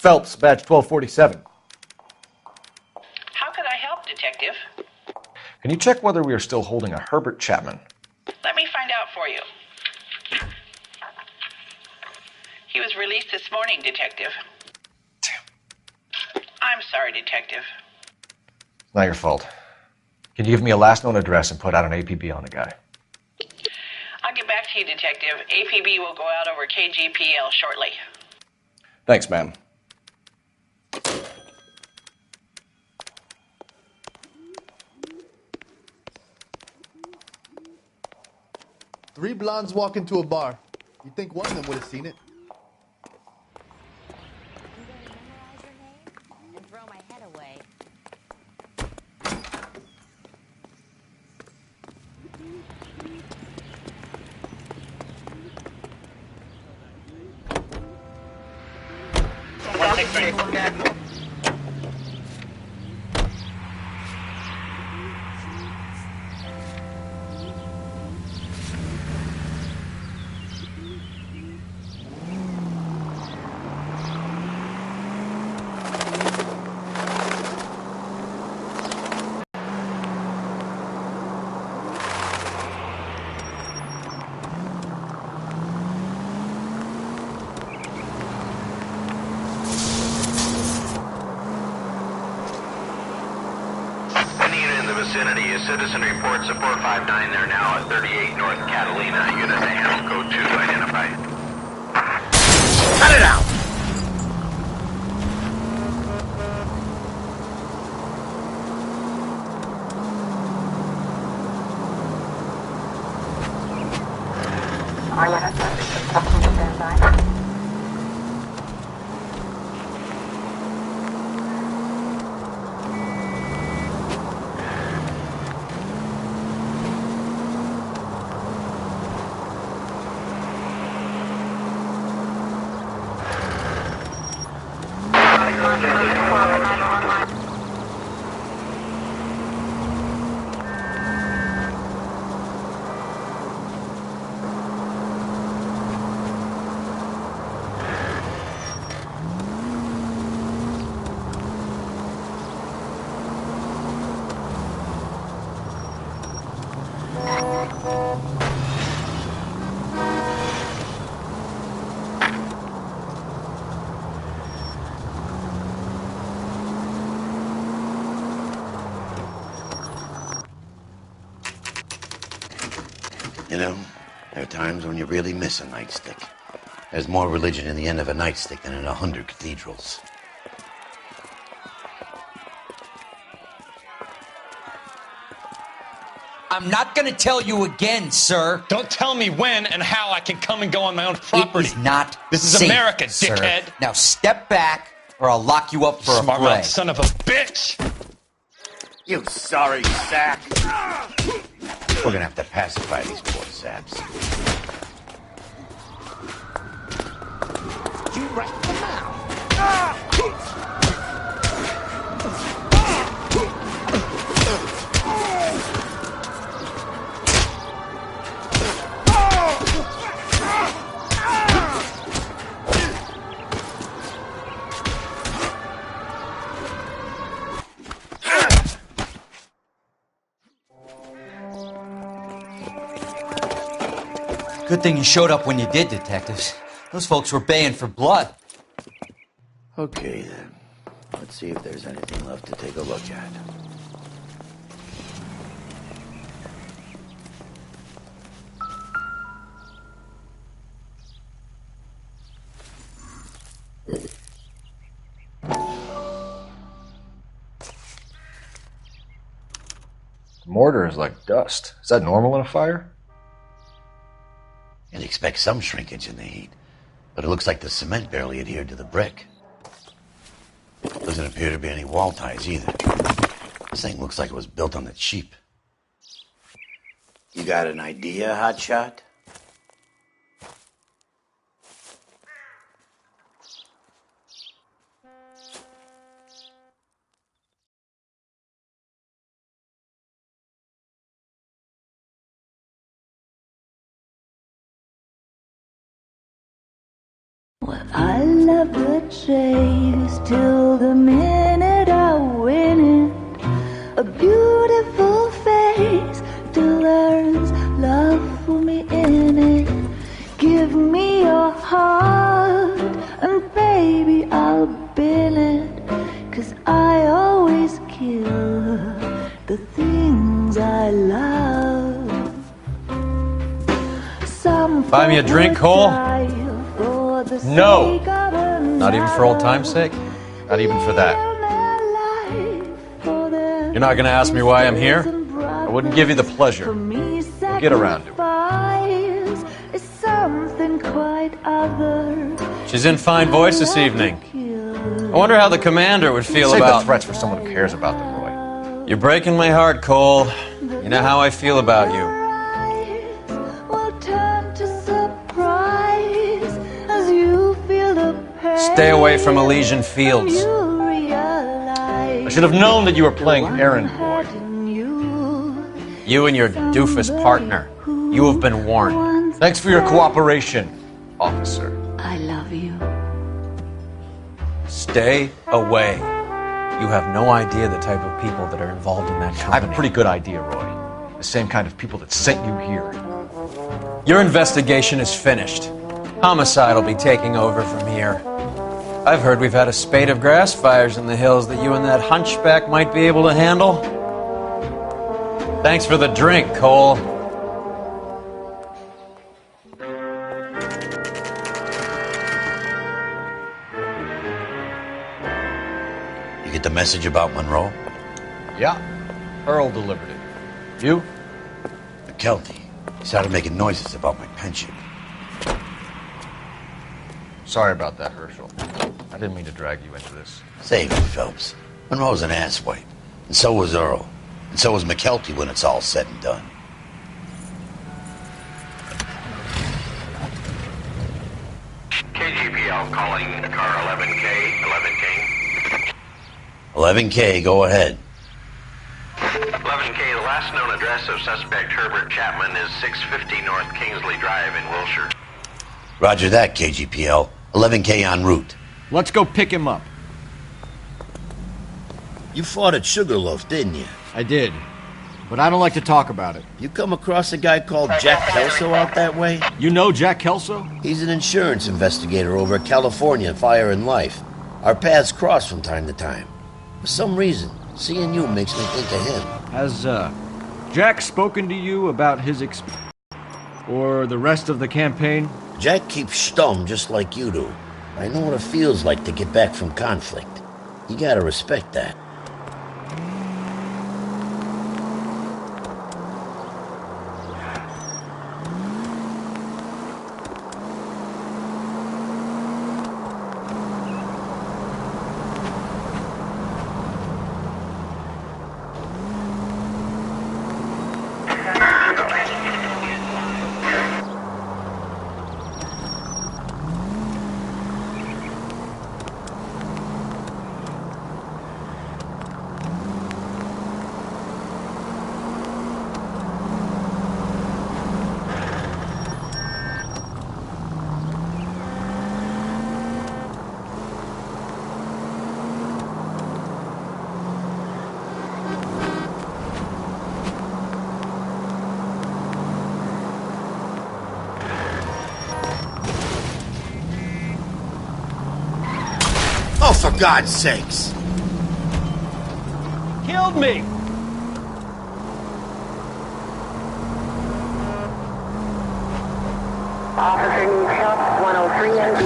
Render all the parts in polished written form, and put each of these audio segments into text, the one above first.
Phelps, badge 1247. How could I help, Detective? Can you check whether we are still holding a Herbert Chapman? Let me find out for you. He was released this morning, Detective. Damn. I'm sorry, Detective. It's not your fault. Can you give me a last known address and put out an APB on the guy? I'll get back to you, Detective. APB will go out over KGPL shortly. Thanks, ma'am. Three blondes walk into a bar. You'd think one of them would have seen it. I'm going to memorize your name and throw my head away. Vicinity. A citizen reports a 459 there now at 38 North Catalina. Unit to handle code 2 identified. Cut it out! You know, there are times when you really miss a nightstick. There's more religion in the end of a nightstick than in 100 cathedrals. I'm not gonna tell you again, sir. Don't tell me when and how I can come and go on my own property. It is not This is safe, America, sir. dickhead. Now step back, or I'll lock you up for a Smart fray. mouth son of a bitch! You sorry sack. We're gonna have to pacify these poor saps. You right them out. Good thing you showed up when you did, detectives. Those folks were baying for blood. Okay, then. Let's see if there's anything left to take a look at. The mortar is like dust. Is that normal in a fire? You'd expect some shrinkage in the heat, but it looks like the cement barely adhered to the brick. Doesn't appear to be any wall ties either. This thing looks like it was built on the cheap. You got an idea, hotshot? I love the chase till the minute I win it. A beautiful face till there's love for me in it. Give me your heart and baby I'll bin it. 'Cause I always kill the things I love. Some Buy me a drink, Cole? No! Not even for old time's sake? Not even for that. You're not gonna ask me why I'm here? I wouldn't give you the pleasure. We'll get around to it. She's in fine voice this evening. I wonder how the commander would feel Save about... the threats for someone who cares about them, Roy. You're breaking my heart, Cole. You know how I feel about you. Stay away from Elysian Fields. I should have known that you were playing errand boy. You and your doofus partner. You have been warned. Thanks for your cooperation, officer. I love you. Stay away. You have no idea the type of people that are involved in that company. I have a pretty good idea, Roy. The same kind of people that sent you here. Your investigation is finished. Homicide will be taking over from here. I've heard we've had a spate of grass fires in the hills that you and that hunchback might be able to handle. Thanks for the drink, Cole. You get the message about Monroe? Yeah, Earl delivered it. You? McKelty. He started making noises about my pension. Sorry about that, Herschel. I didn't mean to drag you into this. Save it, Phelps. Monroe's an asswipe. And so was Earl. And so was McKelty when it's all said and done. KGPL calling car 11K, 11K. 11K, go ahead. 11K, the last known address of suspect Herbert Chapman is 650 North Kingsley Drive in Wilshire. Roger that, KGPL. 11K en route. Let's go pick him up. You fought at Sugarloaf, didn't you? I did, but I don't like to talk about it. You come across a guy called Jack Kelso out that way? You know Jack Kelso? He's an insurance investigator over at California Fire and Life. Our paths cross from time to time. For some reason, seeing you makes me think of him. Has, Jack spoken to you about his or the rest of the campaign? Jack keeps stum just like you do. I know what it feels like to get back from conflict. You gotta respect that. Oh, for God's sakes! Killed me! Officer needs help, 103 MD.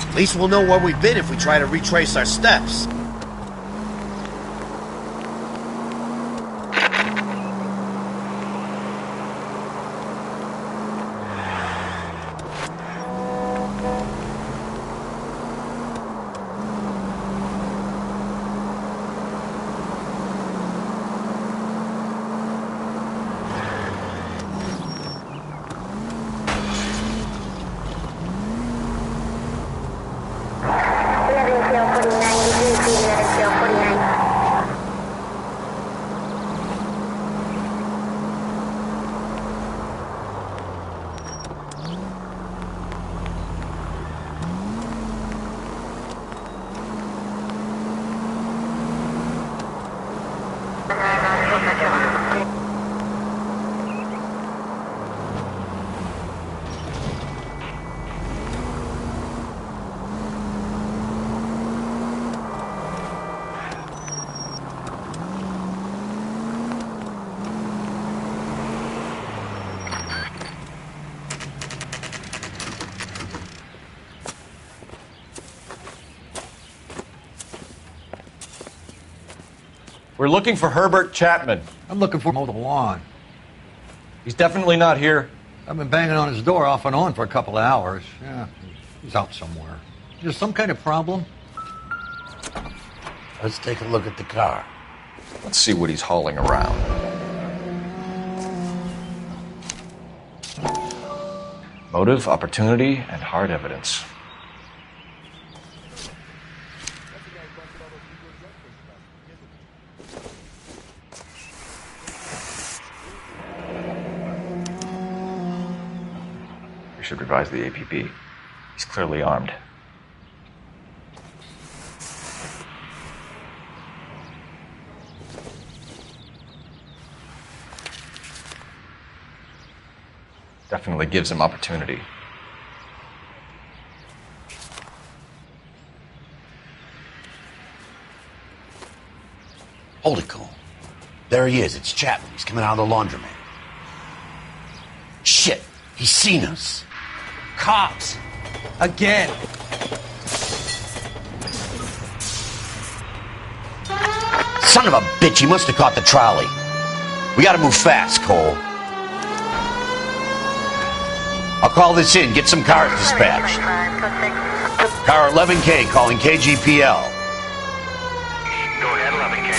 At least we'll know where we've been if we try to retrace our steps. We're looking for Herbert Chapman. I'm looking for mow the lawn. He's definitely not here. I've been banging on his door off and on for a couple of hours. Yeah, he's out somewhere. Is there some kind of problem? Let's take a look at the car. Let's see what he's hauling around. Motive, opportunity, and hard evidence. We should revise the APB. He's clearly armed. Definitely gives him opportunity. Hold it, Cole. There he is. It's Chapman. He's coming out of the laundromat. Shit. He's seen us. Cops. Again. Son of a bitch. He must have caught the trolley. We gotta move fast, Cole. I'll call this in. Get some cars dispatched. Car 11K calling KGPL. Go ahead, 11K.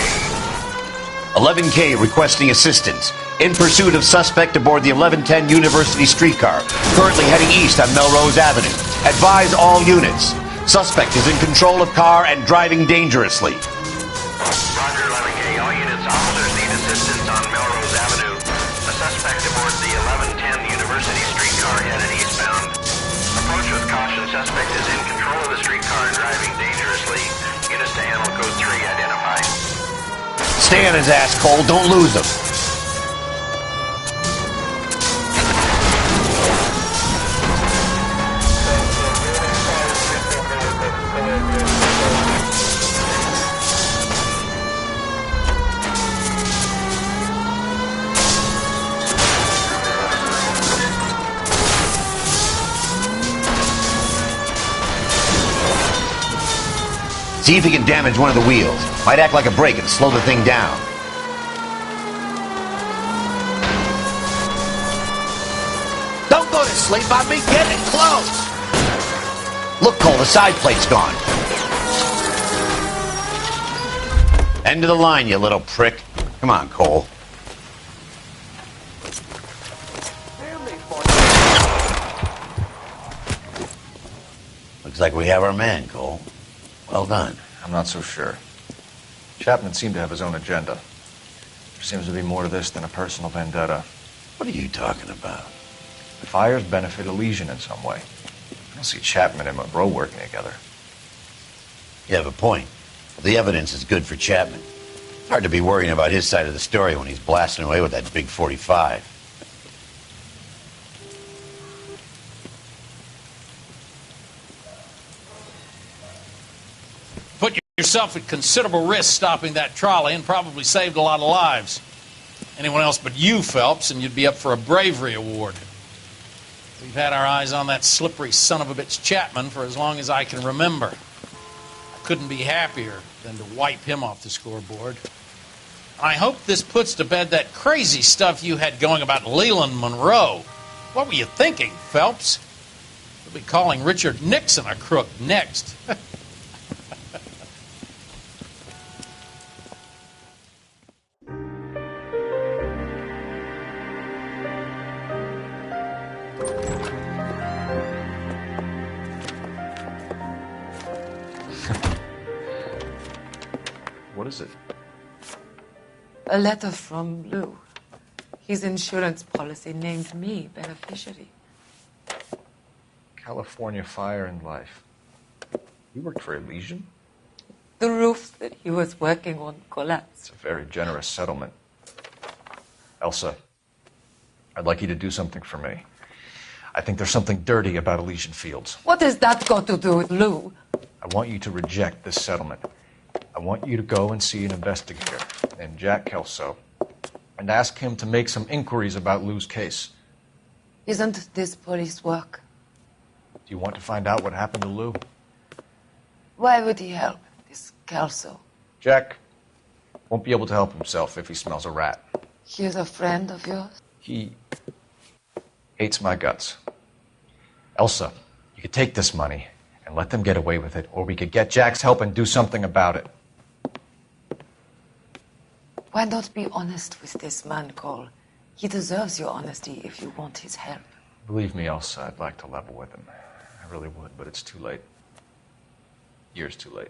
11K requesting assistance. In pursuit of suspect aboard the 1110 University streetcar. Currently heading east on Melrose Avenue. Advise all units. Suspect is in control of car and driving dangerously. Roger, 11K. All units, officers need assistance on Melrose Avenue. A suspect aboard the 1110 University streetcar headed eastbound. Approach with caution. Suspect is in control of the streetcar and driving dangerously. Units to handle code 3 identified. Stay on his ass, Cole. Don't lose him. See if he can damage one of the wheels. Might act like a brake and slow the thing down. Don't go to sleep on me. Get it close. Look, Cole, the side plate's gone. End of the line, you little prick. Come on, Cole. Looks like we have our man, Cole. Well done. I'm not so sure. Chapman seemed to have his own agenda. There seems to be more to this than a personal vendetta. What are you talking about? The fires benefit Elysian in some way. I don't see Chapman and Monroe working together. You have a point. The evidence is good for Chapman. Hard to be worrying about his side of the story when he's blasting away with that big 45. Put yourself at considerable risk stopping that trolley and probably saved a lot of lives. Anyone else but you, Phelps, and you'd be up for a bravery award. We've had our eyes on that slippery son of a bitch Chapman for as long as I can remember. I couldn't be happier than to wipe him off the scoreboard. I hope this puts to bed that crazy stuff you had going about Leland Monroe. What were you thinking, Phelps? We'll be calling Richard Nixon a crook next. What is it? A letter from Lou. His insurance policy named me beneficiary. California Fire and Life. You worked for Elysian? The roof that he was working on collapsed. It's a very generous settlement. Elsa, I'd like you to do something for me. I think there's something dirty about Elysian Fields. What has that got to do with Lou? I want you to reject this settlement. I want you to go and see an investigator named Jack Kelso and ask him to make some inquiries about Lou's case. Isn't this police work? Do you want to find out what happened to Lou? Why would he help this Kelso? Jack, Won't be able to help himself if he smells a rat. He is a friend of yours? He hates my guts. Elsa, you could take this money and let them get away with it, or we could get Jack's help and do something about it. Why not be honest with this man, Cole? He deserves your honesty if you want his help. Believe me, Elsa, I'd like to level with him. I really would, but it's too late. Years too late.